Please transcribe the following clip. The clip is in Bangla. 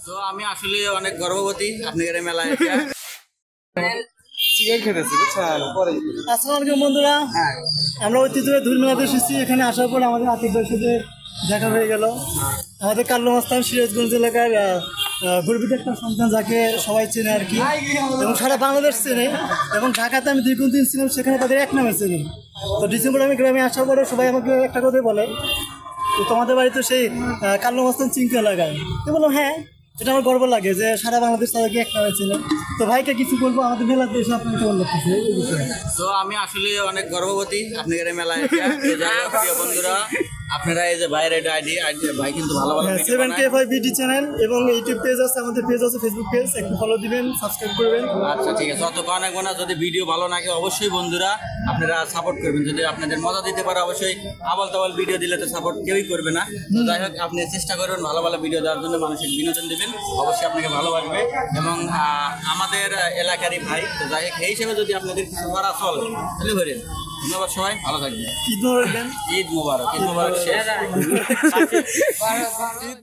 তো আমি আসলে অনেক গর্ববতী আপনাদের মেলায় চিকেন খেতেছি বুঝছেন। আসসালামু আলাইকুম বন্ধুরা, আমরা ঐতিহ্যবাহী ধুল মেলাতে এসেছি। এখানে আসার পর আমাদের আতিক ভাইয়ের সাথে দেখা হয়ে গেল। আমাদের কাল্লু মাস্তান সিরাজগঞ্জ এলাকার গর্বিত একটা সন্তান, যাকে সবাই চেনে আর কি, এবং সারা বাংলাদেশ চেনে। এবং ঢাকাতে আমি দীর্ঘদিন ছিলাম, সেখানে তাদের এক নামে চেনে। তো ডিসেম্বরে আমি গ্রামে আসার পরে সবাই আমাকে একটা কথাই বলে, তো তোমাদের বাড়ি তো সেই কাল্লু মাস্তান চিংকি এলাকায়। তো বললাম হ্যাঁ, এটা আমার গর্ব লাগে যে সারা বাংলাদেশ তাদেরকে একটা হয়েছিল। তো ভাইকে কিছু বলবো, আমাদের মেলাতে এসে আপনাকে কেমন লাগতেছে এই বিষয়ে? তো আমি আসলে অনেক গর্ববতী আপনাদের মেলায় প্রিয় বন্ধুরা, আপনারা এই যে বাইরে আইডি ভাই কিন্তু ভালো ভালো 7K5 বিডি চ্যানেল এবং ইউটিউব পেজ আছে, আমাদের পেজ আছে, ফেসবুক পেজ, একটু ফলো দিবেন, সাবস্ক্রাইব করবেন। আচ্ছা ঠিক আছে, অত অনেক না, যদি ভিডিও ভালো লাগে অবশ্যই বন্ধুরা আপনারা সাপোর্ট করবেন। যদি আপনাদের মজা দিতে পারে অবশ্যই, আবাল তাবাল ভিডিও দিলে তো সাপোর্ট কেউই করবে না। তো যাই হোক, আপনি চেষ্টা করবেন ভালো ভালো ভিডিও দেওয়ার জন্য, মানুষের বিনোদন দেবেন, অবশ্যই আপনাকে ভালোবাসবে। এবং আমাদের এলাকারই ভাই, তো যাই হোক এই হিসেবে যদি আপনাদের কিছু করা চলে তাহলে করেন। ধন্যবাদ, সবাই ভালো থাকবেন। ঈদ মোবারক। ঈদ মোবারক, ঈদ মোবারক শেষ।